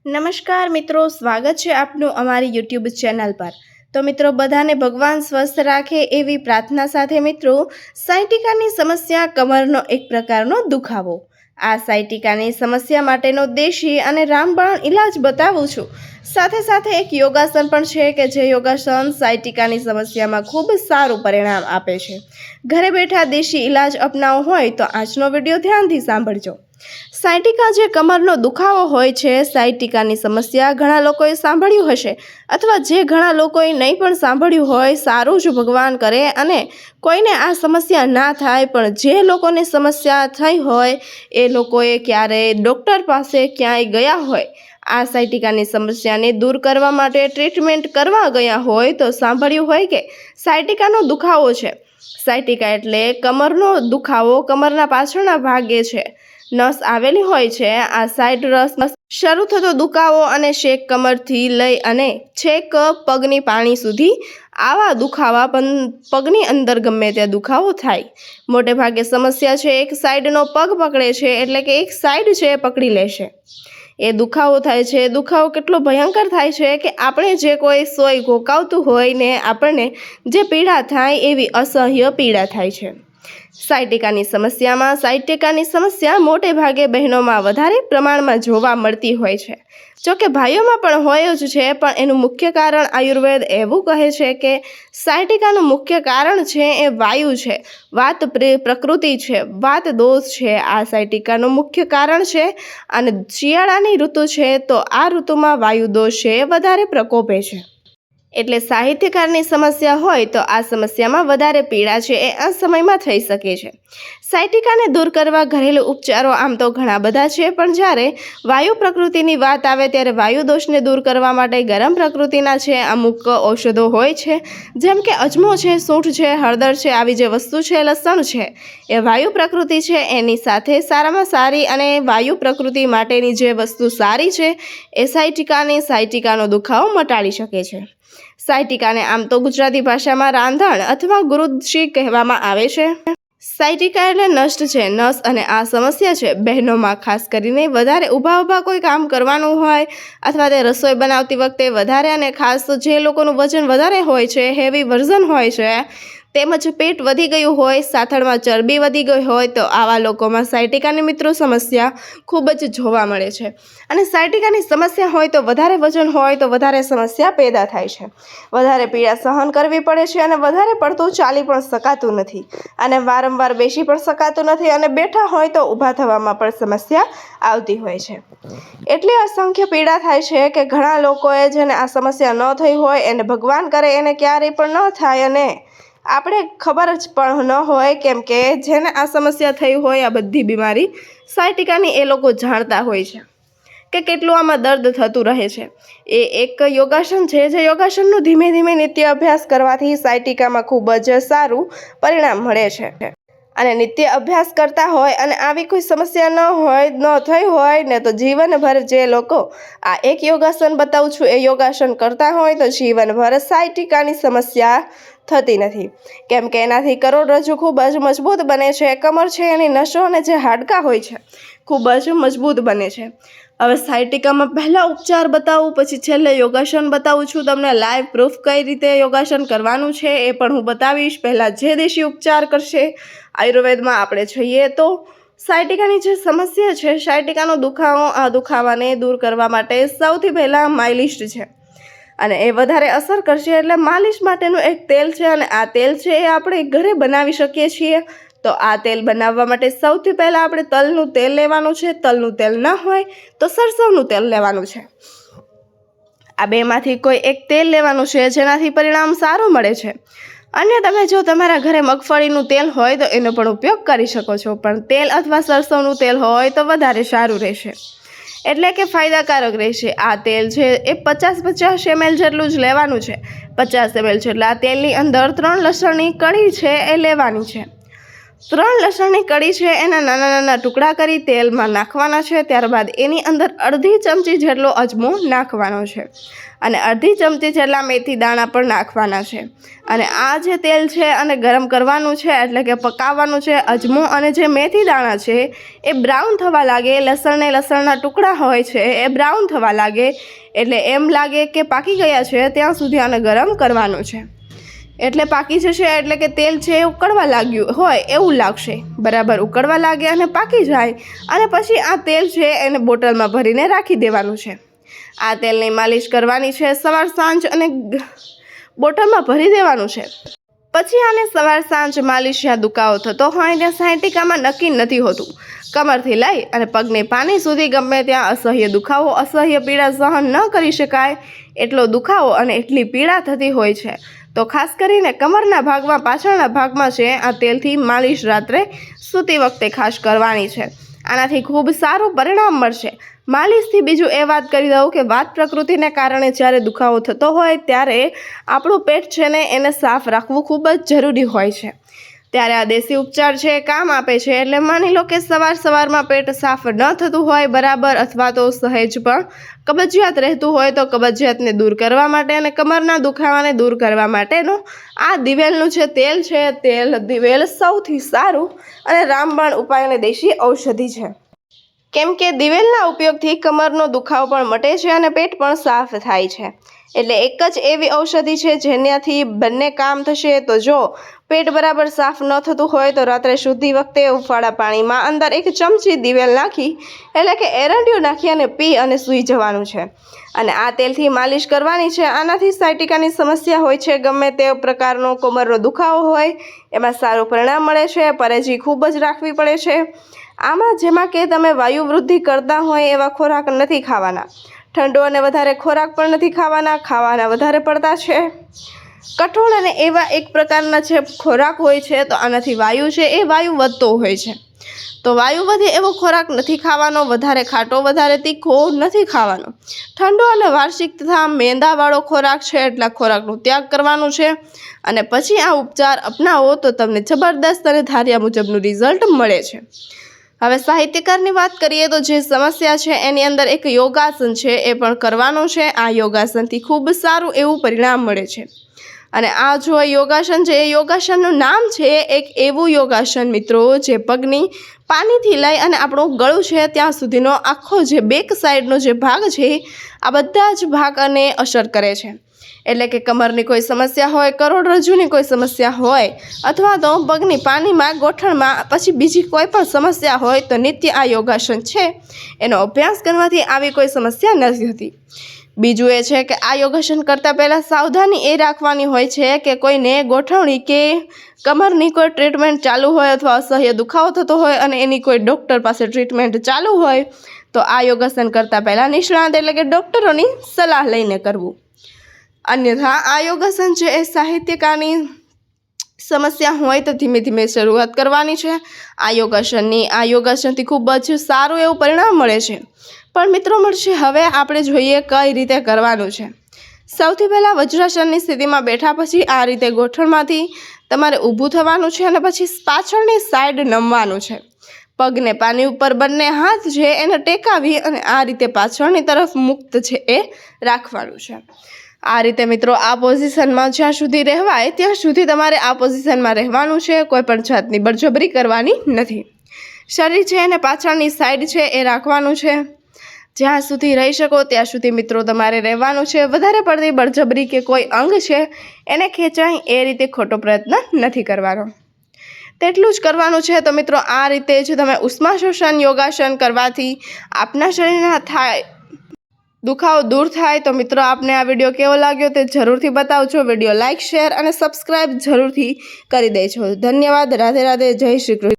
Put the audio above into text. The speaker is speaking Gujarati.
નમસ્કાર મિત્રો, સ્વાગત છે આપનું અમારી યુટ્યુબ ચેનલ પર। તો મિત્રો, બધાને ભગવાન સ્વસ્થ રાખે એવી પ્રાર્થના સાથે મિત્રો, સાયટિકાની સમસ્યા કમરનો એક પ્રકારનો દુખાવો। આ સાયટિકાની સમસ્યા માટેનો દેશી અને રામબાણ ઇલાજ બતાવું છું। સાથે સાથે એક યોગાસન પણ છે કે જે યોગાસન સાયટિકાની સમસ્યામાં ખૂબ સારું પરિણામ આપે છે। ઘરે બેઠા દેશી ઇલાજ અપનાવવો હોય તો આજનો વિડીયો ધ્યાનથી સાંભળજો। સાયટિકા જે કમરનો દુખાવો હોય છે, સાયટિકાની સમસ્યા ઘણા લોકોએ સાંભળ્યું હશે અથવા જે ઘણા લોકોએ નહીં પણ સાંભળ્યું હોય, સારું જ ભગવાન કરે અને કોઈને આ સમસ્યા ના થાય। પણ જે લોકોને સમસ્યા થઈ હોય એ લોકોએ ક્યારેય ડૉક્ટર પાસે ક્યાંય ગયા હોય, આ સાયટિકાની સમસ્યાને દૂર કરવા માટે ટ્રીટમેન્ટ કરવા ગયા હોય તો સાંભળ્યું હોય કે સાયટિકાનો દુખાવો છે। સાયટિકા એટલે કમરનો દુખાવો, કમરના પાછળના ભાગે છે નસ આવેલી હોય છે। આ સાઇડ રસ શરૂ થતો દુખાવો અને છેક કમરથી લઈ અને છેક પગની પાણી સુધી આવા દુખાવા પગની અંદર ગમે ત્યાં દુખાવો થાય। મોટે ભાગે સમસ્યા છે એક સાઈડનો પગ પકડે છે, એટલે કે એક સાઈડ છે એ પકડી લેશે એ દુખાવો થાય છે। દુખાવો કેટલો ભયંકર થાય છે કે આપણે જે કોઈ સોય ઘોકાવતું હોય ને આપણને જે પીડા થાય એવી અસહ્ય પીડા થાય છે। સાયટિકાની સમસ્યા મોટે ભાગે બહેનોમાં વધારે પ્રમાણમાં જોવા મળતી હોય છે। જોકે ભાઈઓમાં પણ હોય જ છે, પણ એનું મુખ્ય કારણ આયુર્વેદ એવું કહે છે કે સાયટિકાનું મુખ્ય કારણ છે એ વાયુ છે, વાત પ્રકૃતિ છે, વાત દોષ છે। આ સાયટિકાનું મુખ્ય કારણ છે અને શિયાળાની ઋતુ છે તો આ ઋતુમાં વાયુ દોષ છે વધારે પ્રકોપે છે। એટલે સાહિત્યકારની સમસ્યા હોય તો આ સમસ્યામાં વધારે પીડા છે એ આ સમયમાં થઈ શકે છે। સાયટિકાને દૂર કરવા ઘરેલું ઉપચારો આમ તો ઘણા બધા છે, પણ જ્યારે વાયુ પ્રકૃતિની વાત આવે ત્યારે વાયુ દોષને દૂર કરવા માટે ગરમ પ્રકૃતિના છે અમુક ઔષધો હોય છે, જેમ કે અજમો છે, સૂંઠ છે, હળદર છે, આવી જે વસ્તુ છે, લસણ છે, એ વાયુ પ્રકૃતિ છે। એની સાથે સારામાં સારી અને વાયુ પ્રકૃતિ માટેની જે વસ્તુ સારી છે એ સાયટિકાનો દુખાવો મટાડી શકે છે। સાયટિકાને આમ તો ગુજરાતી ભાષામાં રાંધણ અથવા ગુરુદ્શી કહેવામાં આવે છે। સાયટિકા એટલે નષ્ટ છે, નસ, અને આ સમસ્યા છે બહેનોમાં ખાસ કરીને વધારે ઊભા કોઈ કામ કરવાનું હોય અથવા તે રસોઈ બનાવતી વખતે વધારે, અને ખાસ જે લોકોનું વજન વધારે હોય છે, હેવી વર્ઝન હોય છે, તેમજ પેટ વધી ગયું હોય, સાથળમાં ચરબી વધી ગઈ હોય તો આવા લોકોમાં સાયટિકાની મિત્રો સમસ્યા ખૂબ જ જોવા મળે છે। અને સાયટિકાની સમસ્યા હોય તો વધારે વજન હોય તો વધારે સમસ્યા પેદા થાય છે, વધારે પીડા સહન કરવી પડે છે અને વધારે પડતું ચાલી પણ શકાતું નથી અને વારંવાર બેસી પણ શકાતું નથી અને બેઠા હોય તો ઊભા થવામાં પણ સમસ્યા આવતી હોય છે। એટલી અસંખ્ય પીડા થાય છે કે ઘણા લોકોએ જેને આ સમસ્યા ન થઈ હોય એને ભગવાન કરે એને ક્યારેય પણ ન થાય અને આપણે ખબર જ પણ ન હોય, કેમ કે જેને આ સમસ્યા થઈ હોય આ બધી બીમારી સાયટિકાની એ લોકો જાણતા હોય છે કે કેટલું આમાં દર્દ થતું રહે છે। એ એક યોગાસન છે જે યોગાસનનું ધીમે ધીમે નિત્ય અભ્યાસ કરવાથી સાયટિકામાં ખૂબ જ સારું પરિણામ મળે છે। અને નિત્ય અભ્યાસ કરતા હોય અને આવી કોઈ સમસ્યા ન થઈ હોય ને તો જીવનભર જે લોકો આ એક યોગાસન બતાવું છું એ યોગાસન કરતા હોય તો જીવનભર સાયટિકાની સમસ્યા થતી નથી, કેમ કે એનાથી કરોડરજ્જુ ખૂબ જ મજબૂત બને છે। કમર છે એની નસો અને જે હાડકાં હોય છે ખૂબ જ મજબૂત બને છે। હવે સાયટિકામાં પહેલાં ઉપચાર બતાવું, પછી છેલ્લે યોગાસન બતાવું છું તમને। લાઈવ પ્રૂફ કઈ રીતે યોગાસન કરવાનું છે એ પણ હું બતાવીશ। પહેલાં જે દેશી ઉપચાર કરશે આયુર્વેદમાં આપણે જોઈએ તો સાયટિકાની જે સમસ્યા છે, સાયટિકાનો દુખાવો, આ દુખાવાને દૂર કરવા માટે સૌથી પહેલાં માલિશ છે અને એ વધારે અસર કરશે। એટલે માલિશ માટેનું એક તેલ છે અને આ તેલ છે એ આપણે ઘરે બનાવી શકીએ છીએ। તો આ તેલ બનાવવા માટે સૌથી પહેલાં આપણે તલનું તેલ લેવાનું છે। તલનું તેલ ન હોય તો સરસવનું તેલ લેવાનું છે। આ બેમાંથી કોઈ એક તેલ લેવાનું છે જેનાથી પરિણામ સારું મળે છે। અને તમે જો તમારા ઘરે મગફળીનું તેલ હોય તો એનો પણ ઉપયોગ કરી શકો છો, પણ તેલ અથવા સરસવનું તેલ હોય તો વધારે સારું રહેશે, એટલે કે ફાયદાકારક રહેશે। આ તેલ છે એ 50 ml જેટલું જ લેવાનું છે। 50 ml જેટલા તેલની અંદર 3 લસણની કળી છે એ લેવાની છે। 3 લસણની કળી છે એના નાના નાના ટુકડા કરી તેલમાં નાખવાના છે। ત્યારબાદ એની અંદર અડધી ચમચી જેટલો અજમો નાખવાનો છે અને અડધી ચમચી જેટલા મેથી દાણા પણ નાખવાના છે અને આ જે તેલ છે અને ગરમ કરવાનું છે, એટલે કે પકાવવાનું છે। અજમો અને જે મેથી દાણા છે એ બ્રાઉન થવા લાગે, લસણના ટુકડા હોય છે એ બ્રાઉન થવા લાગે, એટલે એમ લાગે કે પાકી ગયા છે ત્યાં સુધી આને ગરમ કરવાનું છે। એટલે પાકી જશે એટલે કે તેલ છે એ ઉકળવા લાગ્યું હોય એવું લાગશે। બરાબર ઉકળવા લાગે અને પાકી જાય અને પછી આ તેલ છે એને બોટલમાં ભરીને રાખી દેવાનું છે। આ તેલની માલિશ કરવાની છે સવાર સાંજ અને બોટલમાં ભરી દેવાનું છે। પછી આને સવાર સાંજ માલિશ જ્યાં દુખાવો થતો હોય ત્યાં સાયન્ટિકામાં નક્કી નથી હોતું। કમરથી લઈ અને પગની પાની સુધી ગમે ત્યાં અસહ્ય દુખાવો, અસહ્ય પીડા સહન ન કરી શકાય એટલો દુખાવો અને એટલી પીડા થતી હોય છે તો ખાસ કરીને કમરના ભાગમાં, પાછળના ભાગમાં છે આ તેલથી માલિશ રાત્રે સૂતી વખતે ખાસ કરવાની છે। આનાથી ખૂબ સારું પરિણામ મળશે। માલિશથી બીજું એ વાત કરી દઉં કે વાત પ્રકૃતિને કારણે જ્યારે દુખાવો થતો હોય ત્યારે આપણું પેટ છે ને એને સાફ રાખવું ખૂબ જ જરૂરી હોય છે। ત્યારે આ દેશી ઉપચાર છે કામ આપે છે। એટલે માની લો કે સવારમાં પેટ સાફ ન થતું હોય બરાબર, અથવા તો સહેજ પણ કબજિયાત રહેતું હોય તો કબજિયાતને દૂર કરવા માટે અને કમરના દુખાવાને દૂર કરવા માટેનું આ દિવેલનું છે તેલ છે, તેલ દિવેલ સૌથી સારું અને રામબાણ ઉપાય અને દેશી ઔષધિ છે। કેમ કે દિવેલના ઉપયોગથી કમરનો દુખાવો પણ મટે છે અને પેટ પણ સાફ થાય છે। એટલે એક જ એવી ઔષધિ છે જેનાથી બંને કામ થશે। તો જો પેટ બરાબર સાફ ન થતું હોય તો રાત્રે સૂતી વખતે ઉફાળા પાણીમાં અંદર 1 ચમચી દિવેલ નાખી, એટલે કે એરંડિયું નાખી અને પી અને સૂઈ જવાનું છે અને આ તેલથી માલિશ કરવાની છે। આનાથી સાયટિકાની સમસ્યા હોય છે, ગમે તે પ્રકારનો કમરનો દુખાવો હોય એમાં સારું પરિણામ મળે છે। પરેજી ખૂબ જ રાખવી પડે છે આમાં, જેમાં કે તમે વાયુ વૃદ્ધિ કરતા હોય એવા ખોરાક નથી ખાવાના, ઠંડો અને વધારે ખોરાક પણ નથી ખાવાના, ખાવાના વધારે પડતા છે કઠોળ અને એવા એક પ્રકારના જે ખોરાક હોય છે તો આનાથી વાયુ છે એ વાયુ વધતો હોય છે। તો વાયુ વધે એવો ખોરાક નથી ખાવાનો, વધારે ખાટો વધારે તીખો નથી ખાવાનો, ઠંડો અને વાર્ષિક તથા મેંદાવાળો ખોરાક છે એટલા ખોરાકનો ત્યાગ કરવાનું છે અને પછી આ ઉપચાર અપનાવો તો તમને જબરદસ્ત અને ધાર્યા મુજબનું રિઝલ્ટ મળે છે। હવે સાહિત્યકારની વાત કરીએ તો જે સમસ્યા છે એની અંદર એક યોગાસન છે એ પણ કરવાનું છે। આ યોગાસનથી ખૂબ સારું એવું પરિણામ મળે છે અને આ જો યોગાસન છે એ યોગાસનનું નામ છે એક એવું યોગાસન મિત્રો જે પગની પાનીથી લઈ અને આપણું ગળું છે ત્યાં સુધીનો આખો જે બેક સાઈડનો જે ભાગ છે આ બધા જ ભાગને અસર કરે છે। એટલે કે કમરની કોઈ સમસ્યા હોય, કરોડરજ્જુની કોઈ સમસ્યા હોય અથવા તો પગની પાનીમાં, ગોઠણમાં, પછી બીજી કોઈ પણ સમસ્યા હોય તો નિત્ય આ યોગાસન છે એનો અભ્યાસ કરવાથી આવી કોઈ સમસ્યા નથી થતી। બીજું એ છે કે આ યોગાસન કરતાં પહેલાં સાવધાની એ રાખવાની હોય છે કે કોઈને ગોઠવણી કે કમરની કોઈ ટ્રીટમેન્ટ ચાલુ હોય અથવા અસહ્ય દુખાવો થતો હોય અને એની કોઈ ડૉક્ટર પાસે ટ્રીટમેન્ટ ચાલુ હોય તો આ યોગાસન કરતાં પહેલાં નિષ્ણાત એટલે કે ડૉક્ટરોની સલાહ લઈને કરવું। અન્યથા આ યોગાસન છે એ સાહિત્યકારની સમસ્યા હોય તો ધીમે ધીમે શરૂઆત કરવાની છે। આ યોગાસનથી ખૂબ જ સારું એવું પરિણામ મળે છે। પણ મિત્રો મળશે હવે આપણે જોઈએ કઈ રીતે કરવાનું છે। સૌથી પહેલાં વજ્રાસનની સ્થિતિમાં બેઠા પછી આ રીતે ગોઠણમાંથી તમારે ઊભું થવાનું છે અને પછી પાછળની સાઈડ નમવાનું છે। પગને પાની ઉપર બંને હાથ છે એને ટેકાવી અને આ રીતે પાછળની તરફ મુક્ત છે એ રાખવાનું છે। આ રીતે મિત્રો આ પોઝિશનમાં જ્યાં સુધી રહેવાય ત્યાં સુધી તમારે આ પોઝિશનમાં રહેવાનું છે, કોઈ પણ જાતની બળજબરી કરવાની નથી। શરીર છે અને પાછળની સાઈડ છે એ રાખવાનું છે। જ્યાં સુધી રહી શકો ત્યાં સુધી મિત્રો તમારે રહેવાનું છે। વધારે પડતી બળજબરી કે કોઈ અંગ છે એને ખેંચાય એ રીતે ખોટો પ્રયત્ન નથી કરવાનો, તેટલું જ કરવાનું છે। તો મિત્રો આ રીતે જ તમે ઉષ્મા શોષણ યોગાસન કરવાથી આપના શરીરના દુખાવો દૂર થાય। તો મિત્રો આપને આ વિડીયો કેવો લાગ્યો તે જરૂરથી બતાવજો। વિડીયો લાઇક, શેર અને સબસ્ક્રાઈબ જરૂરથી કરી દેજો। ધન્યવાદ। રાધે રાધે। જય શ્રી કૃષ્ણ।